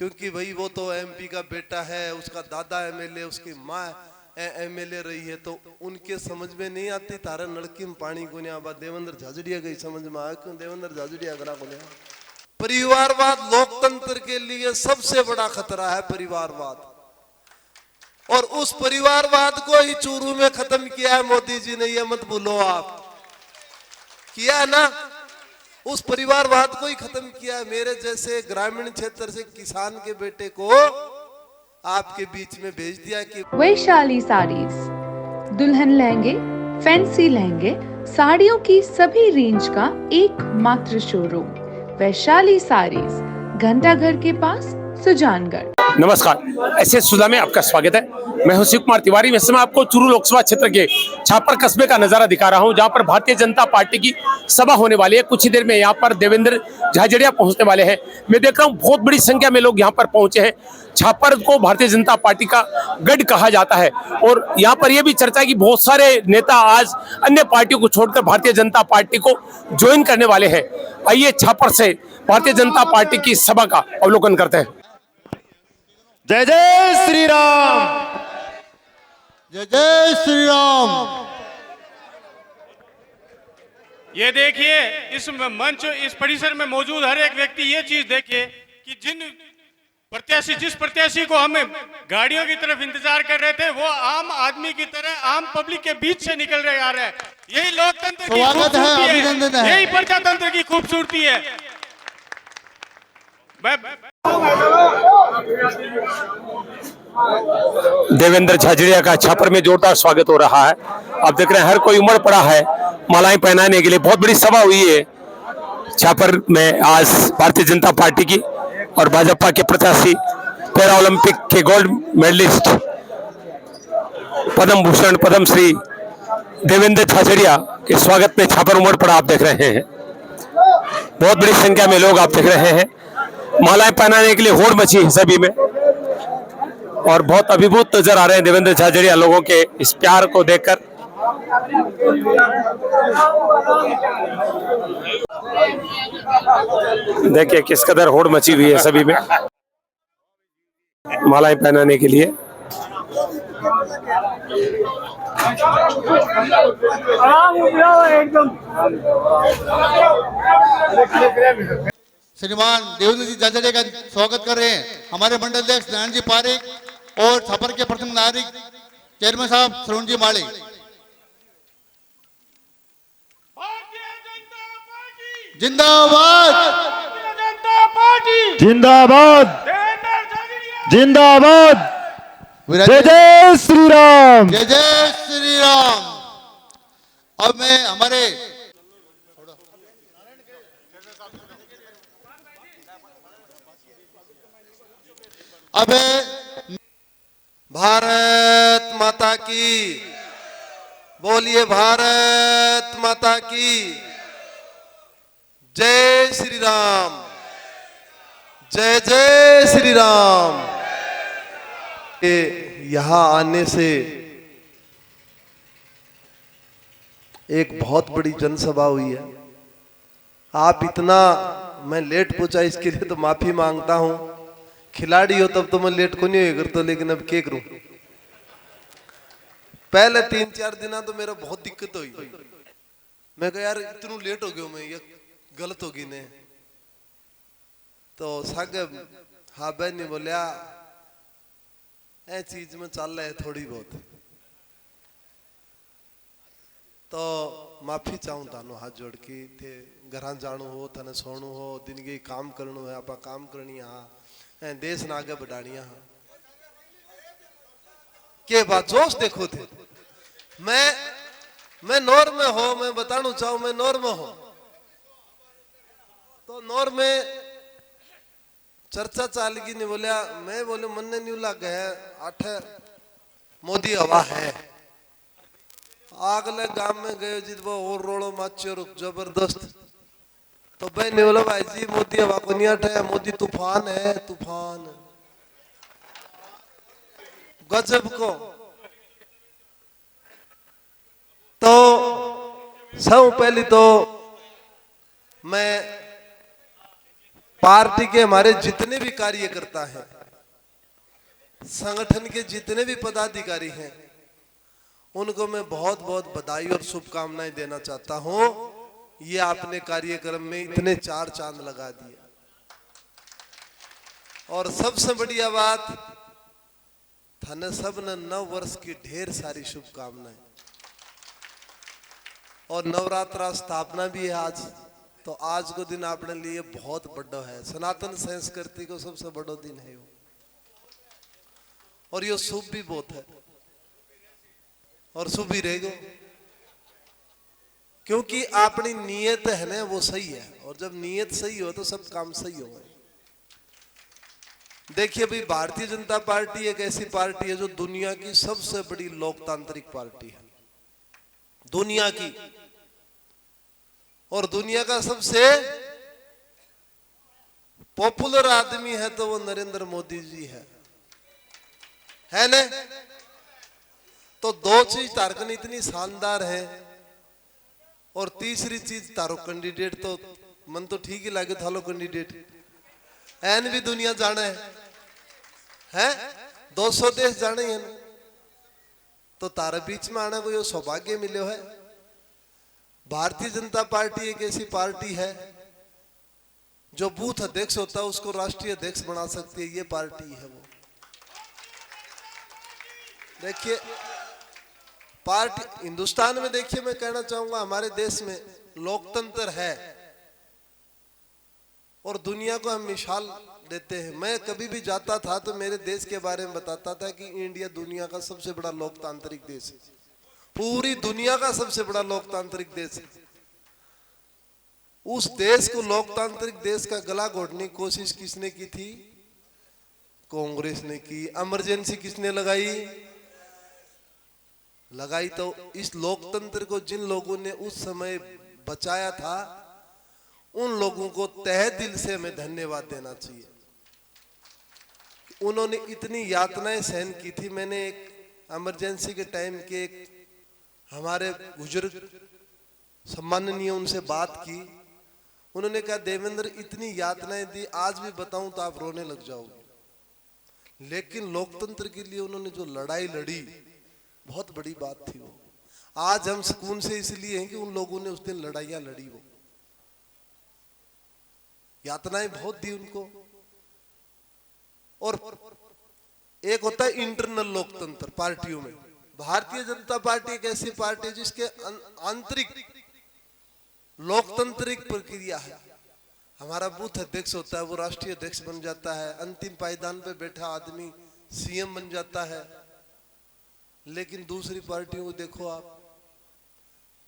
क्योंकि भाई वो तो एमपी का बेटा है, उसका दादा एमएलए, उसकी माँ एमएलए रही है, तो उनके समझ में नहीं आती। तारा नलकी में पानी को नहीं आवा, देवेंद्र झाझड़िया गई समझ में आया, क्यों देवेंद्र झाझड़िया करा को नहीं। परिवारवाद लोकतंत्र के लिए सबसे बड़ा खतरा है, परिवारवाद। और उस परिवारवाद को ही चूरू में खत्म किया है मोदी जी ने, ये मत भूलो आप। किया है ना, उस परिवारवाद को ही खत्म किया है। मेरे जैसे ग्रामीण क्षेत्र से किसान के बेटे को आपके बीच में भेज दिया कि वैशाली साड़ीज, दुल्हन लहंगे, फैंसी लहंगे, साड़ियों की सभी रेंज का एकमात्र शोरूम वैशाली साड़ीज, घंटाघर के पास, सुजानगढ़। नमस्कार, ऐसे सुधा में आपका स्वागत है। मैं हूं शिव कुमार तिवारी। इस समय आपको चूरू लोकसभा क्षेत्र के छापर कस्बे का नजारा दिखा रहा हूं, जहां पर भारतीय जनता पार्टी की सभा होने वाली है। कुछ ही देर में यहां पर देवेंद्र झाझड़िया पहुंचने वाले हैं। मैं देख रहा हूं बहुत बड़ी संख्या में लोग यहां पर पहुंचे हैं। छापर को भारतीय जनता पार्टी का गढ़ कहा जाता है और यहाँ पर यह भी चर्चा है कि बहुत सारे नेता आज अन्य पार्टियों को छोड़कर भारतीय जनता पार्टी को ज्वाइन करने वाले हैं। आइए छापर से भारतीय जनता पार्टी की सभा का अवलोकन करते हैं। जय जय श्री राम, जय जय श्री राम। ये देखिए, इस मंच, इस परिसर में मौजूद हर एक व्यक्ति ये चीज देखे कि जिस प्रत्याशी को हम गाड़ियों की तरफ इंतजार कर रहे थे, वो आम आदमी की तरह आम पब्लिक के बीच से निकल रहे आ रहा है। यही लोकतंत्र की खूबसूरती है, यही प्रजातंत्र की खूबसूरती है। देवेंद्र झाझड़िया का छापर में जोरदार स्वागत हो रहा है। आप देख रहे हैं हर कोई उमड़ पड़ा है मालाएं पहनाने के लिए। बहुत बड़ी सभा हुई है छापर में आज भारतीय जनता पार्टी की और भाजपा के प्रत्याशी पैरा ओलंपिक के गोल्ड मेडलिस्ट पद्म भूषण पद्मश्री देवेंद्र झाझड़िया के स्वागत में छापर उमड़ पड़ा आप देख रहे हैं। बहुत बड़ी संख्या में लोग आप देख रहे हैं, मालाएं पहनाने के लिए होड़ मची है सभी में और बहुत अभिभूत नजर आ रहे हैं देवेंद्र झाझड़िया लोगों के इस प्यार को देखकर। देखिए किस कदर होड़ मची हुई है सभी में मालाएं पहनाने के लिए। श्रीमान देवेंद्र जी झाझड़िया का स्वागत कर रहे हैं हमारे मंडल अध्यक्ष नारायण जी पारिक और छापर के प्रथम नागरिक चेयरमैन साहब श्रवण जी माली। जिंदाबाद, जिंदाबाद, जिंदाबाद। जय जय श्री राम, जय जय श्री राम। अब मैं हमारे अब भारत माता की बोलिए, भारत माता की जय श्री राम, जय जय श्री राम। यहाँ आने से एक बहुत बड़ी जनसभा हुई है। आप इतना, मैं लेट पहुंचा इसके लिए तो माफी मांगता हूं। खिलाड़ी हो तब तो मैं लेट को नहीं करता, लेकिन अब क्या करूं। पहले 3-4 दिन तो मेरा बहुत दिक्कत हुई। मैं कहा यार इतना लेट हो गया, मैं ये गलत होगी ने। तो साहब हाँ बहन ने बोलिया ए चीज में चल रहा है थोड़ी बहुत, तो माफी चाहूं तानो हाथ जोड़ के। थे घर जाणु हो, तने सोणु हो, दिन के काम करनु है, आप काम करनी हाँ, देश ना आगे बढ़ानिया हाँ। के बात जोश देखो थे। मैं नौर में हो, मैं बताना चाहूं, मैं नौर में हो तो नौर में चर्चा चाल की नहीं बोलिया। मैं बोले मन ने नहीं लग है आठ मोदी हवा है। अगले गांव में गए जित वो और रोड़ो माचो जबरदस्त। तो भाई ने बोला भाई जी मोदी हवा को नहीं हटाया, मोदी तूफान है, तूफान गजब को। तो सब पहली तो मैं पार्टी के हमारे जितने भी कार्यकर्ता हैं, संगठन के जितने भी पदाधिकारी हैं, उनको मैं बहुत बहुत बधाई और शुभकामनाएं देना चाहता हूं। ये आपने कार्यक्रम में इतने 4 चांद लगा दिए। और सबसे बढ़िया बात, थाने सब ने 9 वर्ष की ढेर सारी शुभकामनाएं। और नवरात्रा स्थापना भी है आज, तो आज को दिन आपने लिए बहुत बड़ा है। सनातन संस्कृति को सबसे बड़ा दिन है वो, और ये शुभ भी बहुत है और शुभ ही रहेगा, क्योंकि अपनी नीयत है ना वो सही है, और जब नीयत सही हो तो सब काम सही हो। देखिए भाई, भारतीय जनता पार्टी एक ऐसी पार्टी है जो दुनिया की सबसे बड़ी लोकतांत्रिक पार्टी है, दुनिया की। और दुनिया का सबसे पॉपुलर आदमी है तो वो नरेंद्र मोदी जी है ना। तो 2 चीज तारकन इतनी शानदार है, और तीसरी चीज तारो कैंडिडेट तो मन तो ठीक ही लगे थालो कैंडिडेट एन भी दुनिया जाने है 200 देश जाने हैं, तो तारे बीच में आने को ये सौभाग्य मिले है। भारतीय जनता पार्टी एक ऐसी पार्टी है जो बूथ अध्यक्ष होता है उसको राष्ट्रीय अध्यक्ष बना सकती है, ये पार्टी है वो। देखिए पार्टी हिंदुस्तान में, देखिए मैं कहना चाहूंगा हमारे देश में लोकतंत्र है, और दुनिया को हम मिसाल देते हैं। मैं कभी भी जाता था तो मेरे देश के बारे में बताता था कि इंडिया दुनिया का सबसे बड़ा लोकतांत्रिक देश है, पूरी दुनिया का सबसे बड़ा लोकतांत्रिक देश है। उस देश को, लोकतांत्रिक देश का गला घोटने की कोशिश किसने की थी? कांग्रेस ने की। इमरजेंसी किसने लगाई तो इस लोकतंत्र को जिन लोगों ने उस समय बचाया था, उन लोगों को तहे दिल से हमें धन्यवाद देना चाहिए। उन्होंने इतनी यातनाएं सहन की थी। मैंने एक इमरजेंसी के टाइम के एक हमारे बुजुर्ग सम्माननीय उनसे बात की। उन्होंने कहा, देवेंद्र इतनी यातनाएं दी, आज भी बताऊं तो आप रोने लग जाओगे, लेकिन लोकतंत्र के लिए उन्होंने जो लड़ाई लड़ी, बहुत बड़ी बात थी वो। आज हम सुकून से इसलिए हैं कि उन लोगों ने उस दिन लड़ाइयां लड़ी, वो यातनाएं बहुत दी उनको। और एक होता है इंटरनल लोकतंत्र पार्टियों में। भारतीय जनता पार्टी एक ऐसी पार्टी है जिसके आंतरिक लोकतांत्रिक प्रक्रिया है। हमारा बूथ अध्यक्ष होता है, वो राष्ट्रीय अध्यक्ष बन जाता है, अंतिम पायदान पे बैठा आदमी सीएम बन जाता है। लेकिन दूसरी पार्टियों को देखो आप,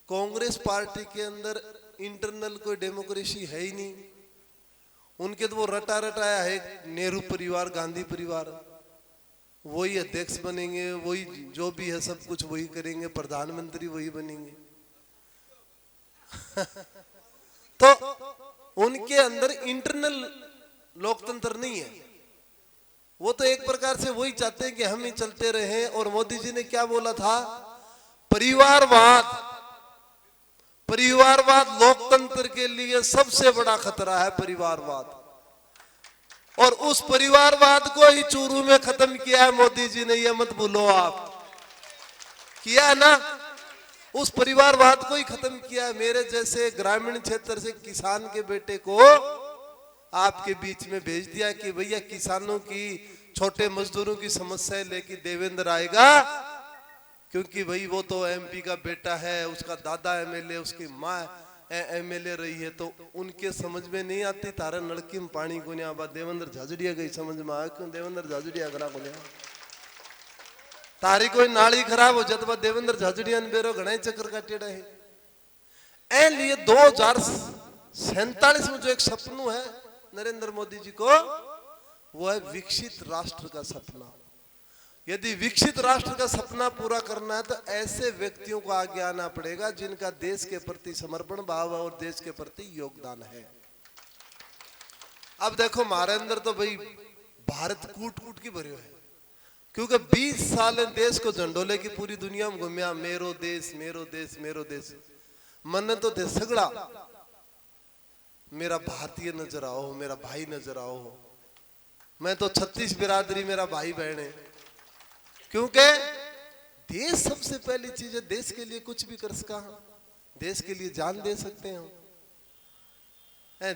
कांग्रेस पार्टी के अंदर इंटरनल कोई डेमोक्रेसी है ही नहीं। उनके तो वो रटा रटाया है, नेहरू परिवार, गांधी परिवार, वही अध्यक्ष बनेंगे, वही जो भी है सब कुछ वही करेंगे, प्रधानमंत्री वही बनेंगे। तो उनके अंदर इंटरनल लोकतंत्र नहीं है। वो तो एक प्रकार से वही चाहते हैं कि हम ही चलते रहे। और मोदी जी ने क्या बोला था? परिवारवाद लोकतंत्र के लिए सबसे बड़ा खतरा है, परिवारवाद। और उस परिवारवाद को ही चूरू में खत्म किया है मोदी जी ने, ये मत भूलो आप। किया है ना? उस परिवारवाद को ही खत्म किया है। मेरे जैसे ग्रामीण क्षेत्र से किसान के बेटे को आपके बीच में भेज दिया कि भैया किसानों की, छोटे मजदूरों की समस्याएं लेके देवेंद्र आएगा, क्योंकि भाई वो तो एमपी का बेटा है, उसका दादा एमएलए, उसकी माँ एमएलए रही है, तो उनके समझ में नहीं आती। तारा नलकी में पानी को नहीं आवा, देवेंद्र झाझड़िया गई समझ में आया, क्यों देवेंद्र झाझड़िया करा को तारी कोई नाली खराब हो जाता, देवेंद्र झाझड़िया ने बेरो घना चक्कर काटेड़ा है। ए लिए 2047 में जो एक सपनू है नरेंद्र मोदी जी को, वो है विकसित राष्ट्र का सपना। यदि विकसित राष्ट्र का सपना पूरा करना है तो ऐसे व्यक्तियों को आगे आना पड़ेगा जिनका देश के प्रति समर्पण भाव और देश के प्रति योगदान है। अब देखो हमारे अंदर तो भाई भारत कूट कूट की भरे है, क्योंकि 20 साल देश को झंडोले की पूरी दुनिया में घूमिया, मेरो देश मेरो देश मेरो देश। मन तो दे सगड़ा मेरा भारतीय नजर आओ, मेरा भाई नजर आओ। मैं तो 36 बिरादरी मेरा भाई बहन है, क्योंकि देश सबसे पहली चीज है। देश के लिए कुछ भी कर सका, देश के लिए जान दे सकते हैं हम।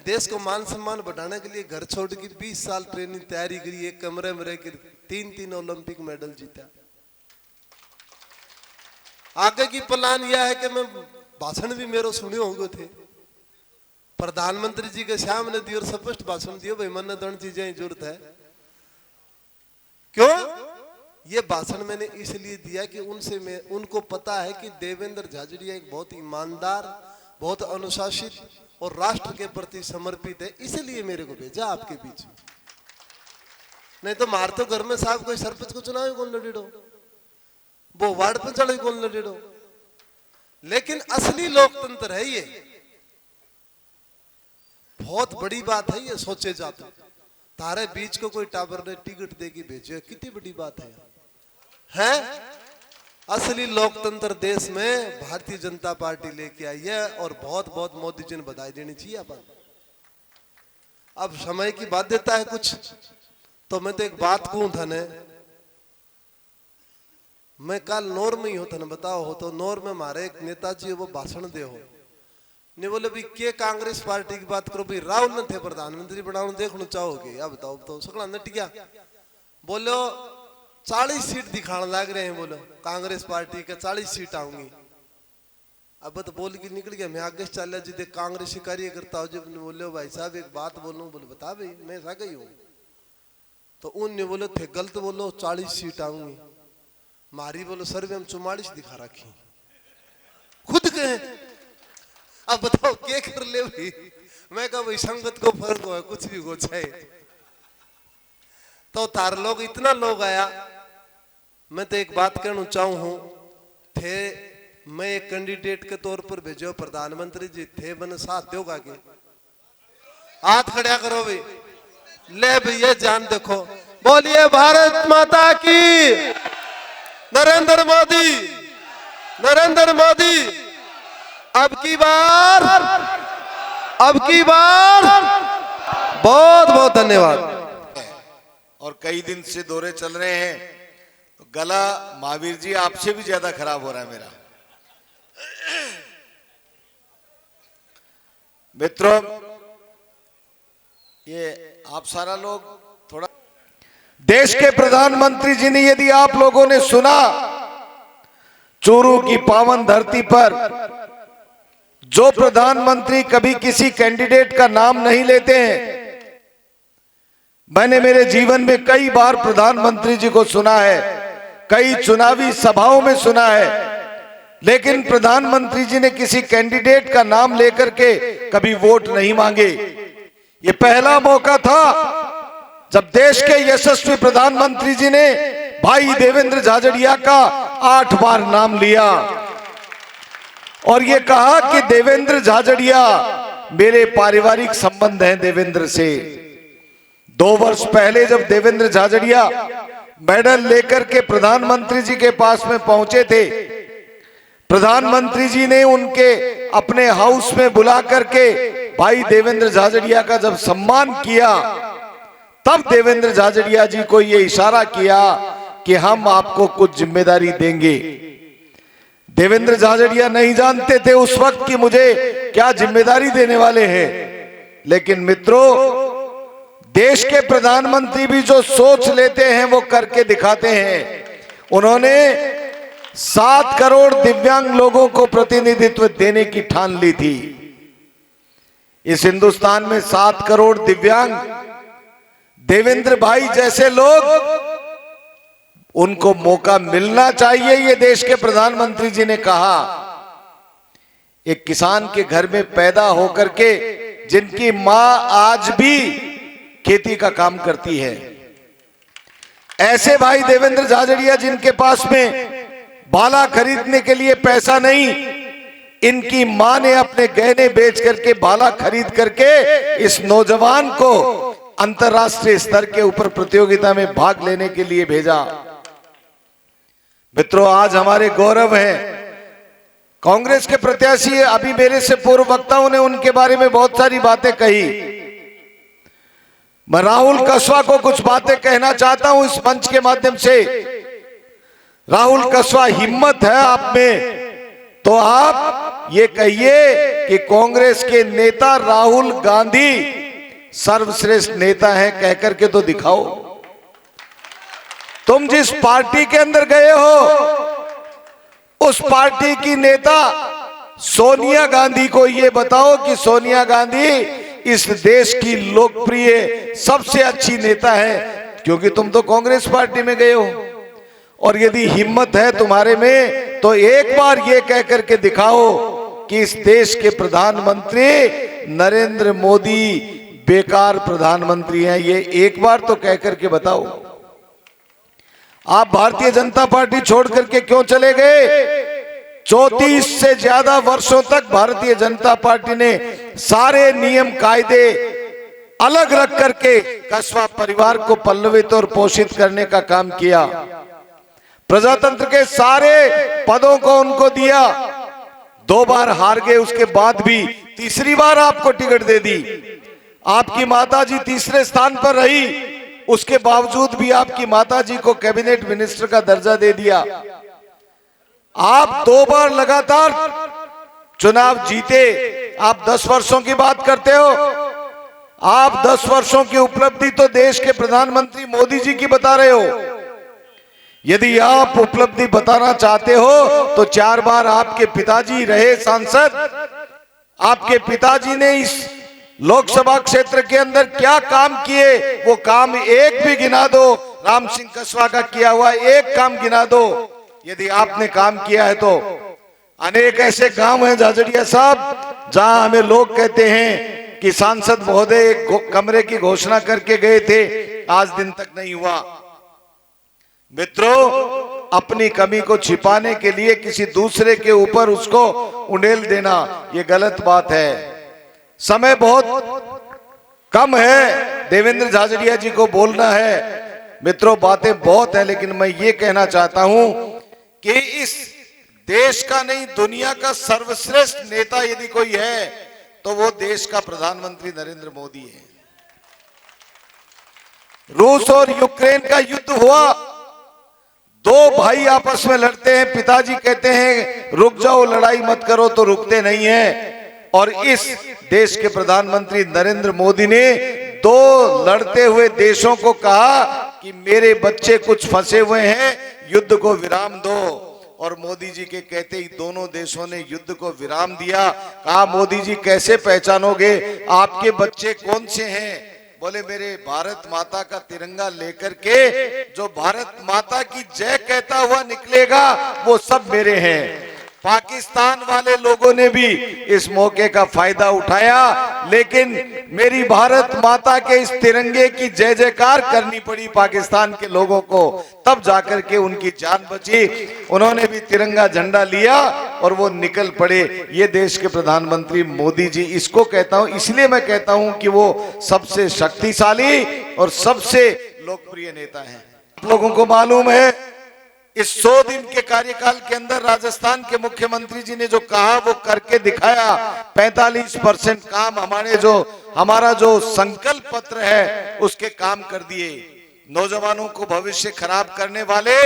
देश को मान सम्मान बढ़ाने के लिए घर छोड़ के 20 साल ट्रेनिंग तैयारी करी, एक कमरे में रह के 3 ओलंपिक मेडल जीता। आगे की प्लान यह है कि मैं भाषण भी मेरे सुने होंगे थे, प्रधानमंत्री जी के सामने दियो और स्पष्ट भाषण दियो, भाई मन दोनों चीजें की जरूरत है। क्यों ये भाषण मैंने इसलिए दिया कि उनको पता है कि देवेंद्र झाझड़िया एक बहुत ईमानदार, बहुत अनुशासित और राष्ट्र के प्रति समर्पित है, इसलिए मेरे को भेजा आपके बीच। नहीं तो मार तो घर में साहब कोई सरपंच को चुनाव कौन लड़ेड़ो, वो वार्ड पर चढ़े कौन लड़ेड़ो। लेकिन असली लोकतंत्र है ये, बहुत बड़ी बात है ये। सोचे जाते तारे बीच को कोई टावर ने टिकट देगी भेजे, कितनी बड़ी बात है? असली लोकतंत्र देश में भारतीय जनता पार्टी लेके आई है, और बहुत बहुत मोदी जी ने बधाई देनी चाहिए। अब समय की बाध्यता है कुछ, तो मैं तो एक बात कहूं था ने, मैं कल नौर में ही होता ना, बताओ हो तो नौर में हमारे एक नेताजी वो भाषण दे हो, नहीं बोले भाई के कांग्रेस पार्टी की बात करो, भाई राहुल ने थे प्रधानमंत्री बनाओ देखना चाहोगे, अब बताओ तो सकला नट गया। बोलो 40 सीट दिखाने लग रहे हैं, बोलो कांग्रेस पार्टी के 40 सीट आऊंगी। अब तो बोल के निकल गया, मैं आगे चल जी देख कांग्रेसी कार्यकर्ता हो, जब बोले भाई साहब एक बात बोलो, बोले बता भाई मैं ऐसा गई हूँ। तो उनने बोले थे गलत बोलो 40 सीट आऊंगी, मारी बोलो सर्वे हम 44 दिखा रखी खुद कहे। अब बताओ क्या कर ले भाई, मैं कहा भाई संगत को फर्क हो, कुछ भी हो जाए। तो तार लोग इतना लोग आया, मैं तो एक बात कहना चाहूं थे, मैं एक कैंडिडेट के तौर पर भेजो, प्रधानमंत्री जी थे मैंने साथ दोगा के हाथ खड़ा करो भाई, ले भैया जान देखो, बोलिए भारत माता की, नरेंद्र मोदी, नरेंद्र मोदी। अब की बार बहुत बहुत धन्यवाद। और कई दिन से दौरे चल रहे हैं, तो गला महावीर जी आपसे भी ज्यादा खराब हो रहा है मेरा। मित्रों, ये आप सारा लोग थोड़ा, देश के प्रधानमंत्री जी ने, यदि आप लोगों ने सुना, चूरू की पावन धरती पर जो प्रधानमंत्री कभी किसी कैंडिडेट का नाम नहीं लेते हैं, मैंने मेरे जीवन में कई बार प्रधानमंत्री जी को सुना है, कई चुनावी सभाओं में सुना है, लेकिन प्रधानमंत्री जी ने किसी कैंडिडेट का नाम लेकर के कभी वोट नहीं मांगे। ये पहला मौका था जब देश के यशस्वी प्रधानमंत्री जी ने भाई देवेंद्र झाझड़िया का 8 बार नाम लिया और ये कहा कि देवेंद्र झाझड़िया मेरे पारिवारिक संबंध हैं देवेंद्र से। 2 वर्ष पहले जब देवेंद्र झाझड़िया मेडल लेकर के प्रधानमंत्री जी के पास में पहुंचे थे, प्रधानमंत्री जी ने उनके अपने हाउस में बुला करके भाई देवेंद्र झाझड़िया का जब सम्मान किया, तब देवेंद्र झाझड़िया जी को यह इशारा किया कि हम आपको कुछ जिम्मेदारी देंगे। देवेंद्र झाझड़िया नहीं जानते थे उस वक्त कि मुझे क्या जिम्मेदारी देने वाले हैं, लेकिन मित्रों, देश के प्रधानमंत्री भी जो सोच लेते हैं वो करके दिखाते हैं। उन्होंने 7 करोड़ दिव्यांग लोगों को प्रतिनिधित्व देने की ठान ली थी। इस हिंदुस्तान में 7 करोड़ दिव्यांग, देवेंद्र भाई जैसे लोग, उनको मौका मिलना चाहिए, ये देश के प्रधानमंत्री जी ने कहा। एक किसान के घर में पैदा होकर के जिनकी मां आज भी खेती का काम करती है, ऐसे भाई देवेंद्र झाझड़िया जिनके पास में बाला खरीदने के लिए पैसा नहीं, इनकी मां ने अपने गहने बेच करके बाला खरीद करके इस नौजवान को अंतरराष्ट्रीय स्तर के ऊपर प्रतियोगिता में भाग लेने के लिए भेजा। मित्रों, आज हमारे गौरव है, कांग्रेस के प्रत्याशी अभी मेरे से पूर्व वक्ताओं ने उनके बारे में बहुत सारी बातें कही। मैं राहुल कसवा को कुछ बातें कहना चाहता हूं इस मंच के माध्यम से। राहुल कसवा, हिम्मत है आप में तो आप ये कहिए कि कांग्रेस के नेता राहुल गांधी सर्वश्रेष्ठ नेता हैं, कहकर के तो दिखाओ। तुम जिस पार्टी के अंदर गए हो उस पार्टी की नेता सोनिया गांधी को ये बताओ कि सोनिया गांधी इस देश की लोकप्रिय सबसे अच्छी नेता है, क्योंकि तुम तो कांग्रेस पार्टी में गए हो। और यदि हिम्मत है तुम्हारे में तो एक बार ये कह करके दिखाओ कि इस देश के प्रधानमंत्री नरेंद्र मोदी बेकार प्रधानमंत्री हैं, ये एक बार तो कह करके बताओ। आप भारतीय जनता पार्टी छोड़ करके क्यों चले गए? 34 से ज्यादा वर्षों तक भारतीय जनता पार्टी ने सारे नियम कायदे अलग रख करके कसवा परिवार को पल्लवित और पोषित करने का काम किया। प्रजातंत्र के सारे पदों को उनको दिया। 2 बार हार गए, उसके बाद भी तीसरी बार आपको टिकट दे दी। आपकी माताजी तीसरे स्थान पर रही, उसके बावजूद भी आपकी माताजी को कैबिनेट मिनिस्टर का दर्जा दे दिया। आप 2 बार लगातार चुनाव जीते। आप 10 वर्षों की बात करते हो। आप 10 वर्षों की उपलब्धि तो देश के प्रधानमंत्री मोदी जी की बता रहे हो। यदि आप उपलब्धि बताना चाहते हो तो 4 बार आपके पिताजी रहे सांसद। आपके पिताजी ने इस लोकसभा क्षेत्र के अंदर क्या काम किए, वो काम एक भी गिना दो। राम सिंह कसवा का किया हुआ एक काम गिना दो यदि आपने काम किया है तो। अनेक ऐसे गांव हैं झाझड़िया साहब जहां हमें लोग कहते हैं कि सांसद महोदय एक कमरे की घोषणा करके गए थे, आज दिन तक नहीं हुआ। मित्रों, अपनी कमी को छिपाने के लिए किसी दूसरे के ऊपर उसको उंडेल देना ये गलत बात है। समय बहुत कम है, देवेंद्र झाझड़िया जी को बोलना है। मित्रों, बातें बहुत है, लेकिन मैं ये कहना चाहता हूं कि इस देश का नहीं दुनिया का सर्वश्रेष्ठ नेता यदि कोई है तो वो देश का प्रधानमंत्री नरेंद्र मोदी है। रूस और यूक्रेन का युद्ध हुआ, 2 भाई आपस में लड़ते हैं। पिताजी कहते हैं रुक जाओ, लड़ाई मत करो, तो रुकते नहीं हैं। और इस देश के प्रधानमंत्री नरेंद्र मोदी ने 2 लड़ते हुए देशों को कहा कि मेरे बच्चे कुछ फंसे हुए हैं, युद्ध को विराम दो। और मोदी जी के कहते ही दोनों देशों ने युद्ध को विराम दिया। कहा मोदी जी कैसे पहचानोगे, आपके बच्चे कौन से हैं? बोले मेरे भारत माता का तिरंगा लेकर के जो भारत माता की जय कहता हुआ निकलेगा वो सब मेरे हैं। पाकिस्तान वाले लोगों ने भी इस मौके का फायदा उठाया, लेकिन मेरी भारत माता के इस तिरंगे की जय जयकार करनी पड़ी पाकिस्तान के लोगों को, तब जाकर के उनकी जान बची। उन्होंने भी तिरंगा झंडा लिया और वो निकल पड़े। ये देश के प्रधानमंत्री मोदी जी, इसको कहता हूं, इसलिए मैं कहता हूं कि वो सबसे शक्तिशाली और सबसे लोकप्रिय नेता हैं। आप लोगों को मालूम है इस 100 दिन के कार्यकाल के अंदर राजस्थान के मुख्यमंत्री जी ने जो कहा वो करके दिखाया। 45% काम हमारा जो संकल्प पत्र है उसके काम कर दिए। नौजवानों को भविष्य खराब करने वाले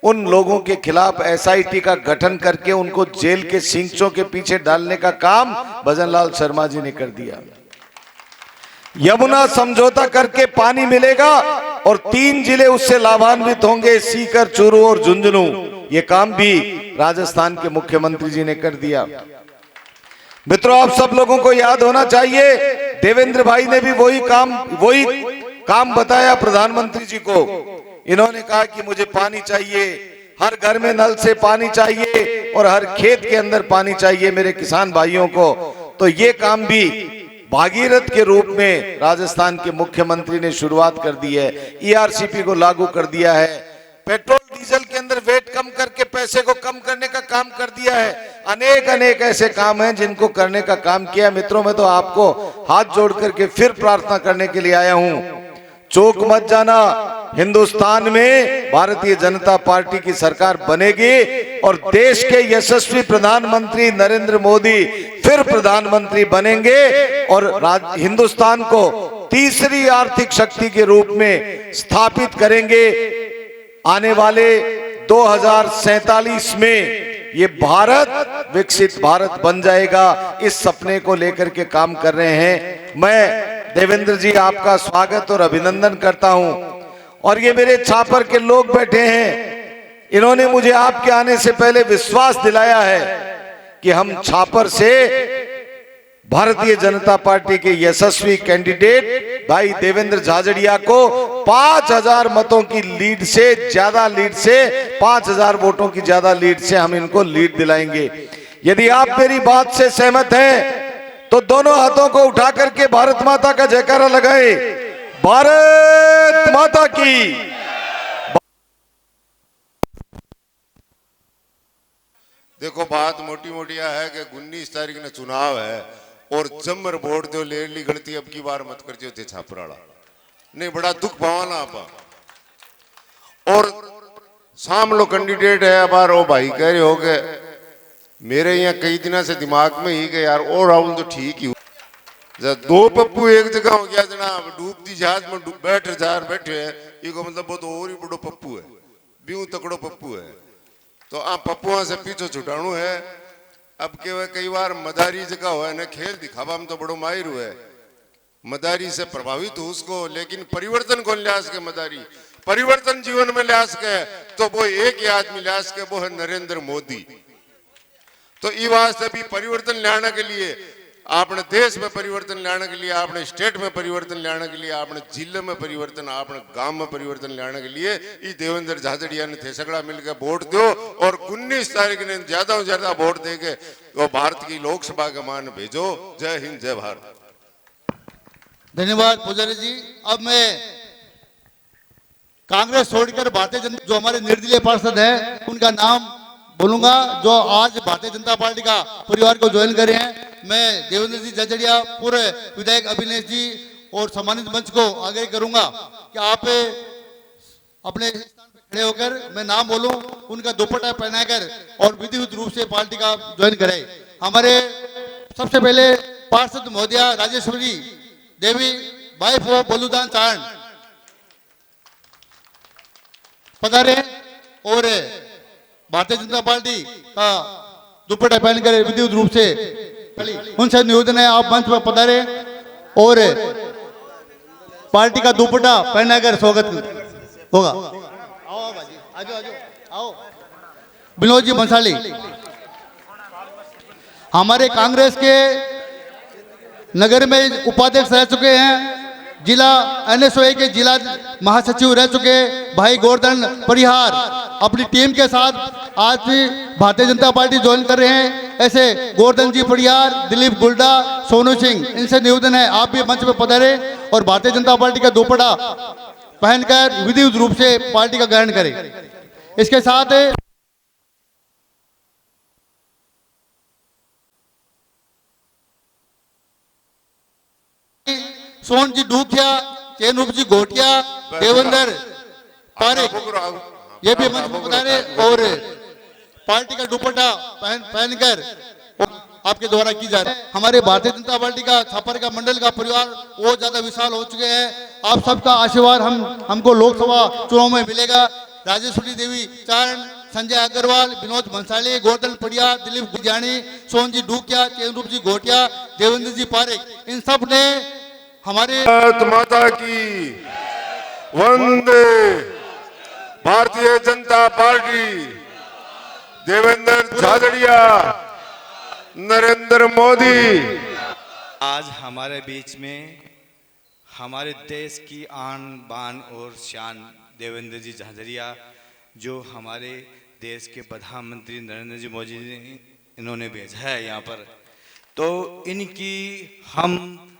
उन लोगों के खिलाफ SIT का गठन करके उनको जेल के सींचों के पीछे डालने का काम भजनलाल शर्मा जी ने कर दिया। यमुना समझौता करके पानी मिलेगा और 3 जिले उससे लाभान्वित होंगे, सीकर, चूरू और झुंझुनू। ये काम भी राजस्थान के मुख्यमंत्री जी ने कर दिया। मित्रों, आप सब लोगों को याद होना चाहिए, देवेंद्र भाई ने भी वही काम बताया प्रधानमंत्री जी को। इन्होंने कहा कि मुझे पानी चाहिए, हर घर में नल से पानी चाहिए और हर खेत के अंदर पानी चाहिए मेरे किसान भाइयों को। तो ये काम भी भागीरथ के रूप में राजस्थान के मुख्यमंत्री ने शुरुआत कर दी है। ERCP को लागू कर दिया है। पेट्रोल डीजल के अंदर वेट कम करके पैसे को कम करने का काम कर दिया है। अनेक ऐसे काम हैं जिनको करने का काम किया। मित्रों, मैं तो आपको हाथ जोड़ करके फिर प्रार्थना करने के लिए आया हूं। चौक मत जाना। हिंदुस्तान में भारतीय जनता पार्टी की सरकार बनेगी और देश के यशस्वी प्रधानमंत्री नरेंद्र मोदी फिर प्रधानमंत्री बनेंगे और हिंदुस्तान को तीसरी आर्थिक शक्ति के रूप में स्थापित करेंगे। आने वाले 2047 में ये भारत विकसित भारत बन जाएगा। इस सपने को लेकर के काम कर रहे हैं। मैं देवेंद्र जी आपका स्वागत और अभिनंदन करता हूं। और ये मेरे छापर के लोग बैठे हैं, इन्होंने मुझे आपके आने से पहले विश्वास दिलाया है कि हम छापर से भारतीय जनता पार्टी के यशस्वी कैंडिडेट भाई देवेंद्र झाझड़िया को 5000 मतों की लीड से, ज्यादा लीड से, 5000 वोटों की ज्यादा लीड से हम इनको लीड दिलाएंगे। यदि आप मेरी बात से सहमत हैं तो दोनों हाथों को उठा करके भारत माता का जयकारा लगाएं। भारत माता की। देखो बात मोटी मोटिया है कि 19 तारीख ने चुनाव है और जमर वोट दो ले ली गलती अब की बार मत कर जो थे छापराड़ा नहीं बड़ा दुख भवाना आप और सामलो कैंडिडेट है अब ओ भाई कह रहे हो गए मेरे यहाँ कई दिनों से दिमाग में ही कि यार और राहुल तो ठीक ही दो पप्पू एक जगह हो गया जनाब डूबती जहाज में बैठ बैठे हैं इको मतलब वो तो और ही बड़ो पप्पू है ब्यू तकड़ो पप्पू है तो आप पप्पुआ से पीछे छुटाणु है। अब के वे कई बार मदारी जगह हुआ है ना खेल दिखावा में तो बड़ो माहिर हुआ है मदारी से प्रभावित हो उसको लेकिन परिवर्तन कौन लिहाज के मदारी परिवर्तन जीवन में लिहाज के तो वो एक ही आदमी लिहाज के वो है नरेंद्र मोदी। तो ये वास्ते भी परिवर्तन लाने के लिए आपने देश में परिवर्तन लाने के लिए आपने स्टेट में परिवर्तन लाने के लिए आपने जिले में परिवर्तन आपने गांव में परिवर्तन लाने के लिए ये देवेंद्र झाझड़िया ने थे सगड़ा मिलकर वोट दो और 19 तारीख ने ज्यादा से ज्यादा वोट देके वो भारत की लोकसभा का मान भेजो। जय हिंद जय भारत। धन्यवाद पुजारी जी। अब मैं कांग्रेस छोड़कर भारतीय जनता जो हमारे निर्दलीय पार्षद है उनका नाम बोलूंगा जो आज भारतीय जनता पार्टी का परिवार को ज्वाइन करे हैं। मैं देवेंद्र जी झाझड़िया पूर्व विधायक अभिनेश जी और सम्मानित मंच को आगे करूंगा कि आप अपने स्थान पर खड़े होकर मैं नाम बोलूं उनका दुपट्टा पहनाकर और विधिवत रूप से पार्टी का ज्वाइन करें। हमारे सबसे पहले पार्षद महोदया राजेश्वरी देवी वाइफ ऑफ बलुदान चारण पधारे और भारतीय जनता पार्टी का दुपट्टा पहनकर विधिवत रूप से उनसे निवेदन है आप मंच पर पधारे और पार्टी का दुपट्टा पहनाकर स्वागत होगा। आओ बाजी आजो आजो आओ। विनोद जी बंसाली हमारे कांग्रेस के नगर में उपाध्यक्ष रह चुके हैं, जिला एनएसओए के जिला महासचिव रह चुके भाई गोवर्धन परिहार अपनी टीम के साथ आज भी भारतीय जनता पार्टी ज्वाइन कर रहे हैं। ऐसे गोवर्धन जी परिहार, दिलीप गुल्डा, सोनू सिंह इनसे निवेदन है आप भी मंच पर पधारे और भारतीय जनता पार्टी का दुपट्टा पहनकर विधिवत रूप से पार्टी का ग्रहण करें। इसके साथ सोन जी डूकिया, चैनरूप जी घोटिया, देवेंद्र पारेख ये भी मंच पर पधारे और पार्टी का दुपट्टा पहनकर आपके द्वारा की जा रही है। हमारे भारतीय जनता पार्टी का छापर का मंडल का परिवार वो ज्यादा विशाल हो चुके हैं। आप सबका आशीर्वाद हमको लोकसभा चुनाव में मिलेगा। राजेश्वरी देवी चारण, संजय अग्रवाल, विनोद भंसाली, गोवर्धन पड़िया, दिलीप गुजानी, सोन जी डूकिया, चैनरूप जी घोटिया, देवेंद्र जी पारेख इन सब ने हमारे भारत माता की वंदे भारतीय जनता पार्टी देवेंद्र झाझड़िया नरेंद्र मोदी। आज हमारे बीच में हमारे देश की आन बान और शान देवेंद्र जी झाझड़िया जो हमारे देश के प्रधानमंत्री नरेंद्र जी मोदी ने इन्होंने भेजा है यहाँ पर, तो इनकी हम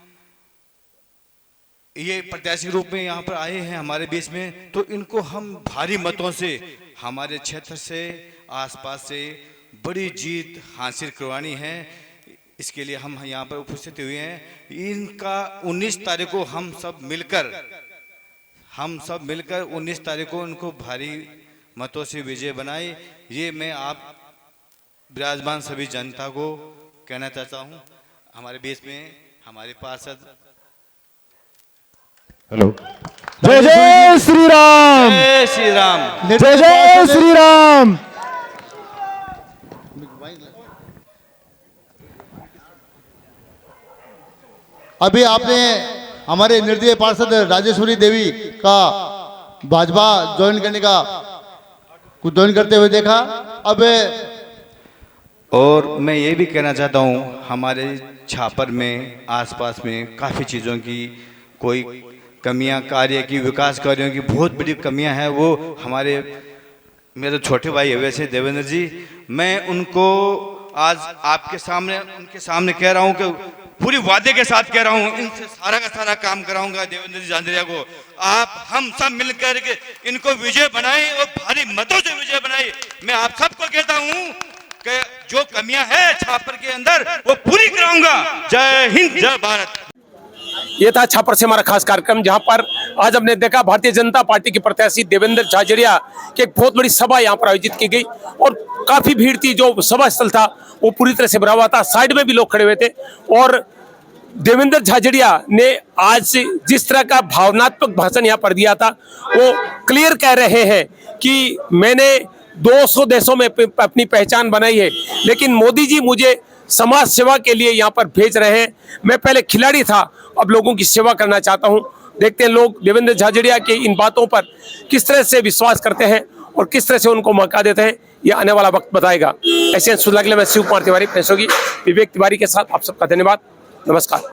ये प्रत्याशी रूप में यहाँ पर आए हैं हमारे बीच में, तो इनको हम भारी मतों से हमारे क्षेत्र से आसपास से बड़ी जीत हासिल करवानी है। इसके लिए हम यहाँ पर उपस्थित हुए हैं। इनका 19 तारीख को हम सब मिलकर हम सब मिलकर 19 तारीख को उनको भारी मतों से विजय बनाए। ये मैं आप विराजमान सभी जनता को कहना चाहता हूँ। हमारे बीच में हमारे पार्षद हेलो। जय जय श्री राम। जय श्री राम। जय जय श्री राम। अभी आपने हमारे निर्दलीय पार्षद राजेश्वरी देवी का भाजपा ज्वाइन करते हुए देखा। अब और मैं ये भी कहना चाहता हूँ, हमारे छापर में आसपास में काफ़ी चीज़ों की कोई कमियां, कार्य की, विकास कार्यों की बहुत बड़ी कमियां हैं। वो हमारे मेरे छोटे भाई है वैसे देवेंद्र जी, मैं उनको आज आपके सामने उनके सामने कह रहा हूँ कि पूरी वादे के साथ कह रहा हूँ, इनसे सारा का सारा काम कराऊंगा देवेंद्र जी झांझरिया को। आप हम सब मिलकर के इनको विजय बनाए और भारी मतों से विजय बनाए। मैं आप सबको कहता हूँ कि जो कमियां हैं छापर के अंदर वो पूरी कराऊंगा। जय हिंद, जय भारत। ये था छापर से हमारा खास कार्यक्रम, जहां पर आज हमने देखा भारतीय जनता पार्टी के प्रत्याशी देवेंद्र झाझड़िया की एक बहुत बड़ी सभा यहां पर आयोजित की गई और काफी भीड़ थी। जो सभा स्थल था वो पूरी तरह से भरा हुआ था, साइड में भी लोग खड़े हुए थे। और देवेंद्र झाझड़िया ने आज जिस तरह का भावनात्मक भाषण यहाँ पर दिया था, वो क्लियर कह रहे हैं कि मैंने 200 देशों में अपनी पहचान बनाई है, लेकिन मोदी जी मुझे समाज सेवा के लिए यहाँ पर भेज रहे हैं। मैं पहले खिलाड़ी था, अब लोगों की सेवा करना चाहता हूँ। देखते हैं लोग देवेंद्र झाझड़िया की इन बातों पर किस तरह से विश्वास करते हैं और किस तरह से उनको मौका देते हैं, ये आने वाला वक्त बताएगा। ऐसे सुनने के लिए मैं शिव कुमार तिवारी, पैसोगी विवेक तिवारी के साथ आप सबका धन्यवाद, नमस्कार।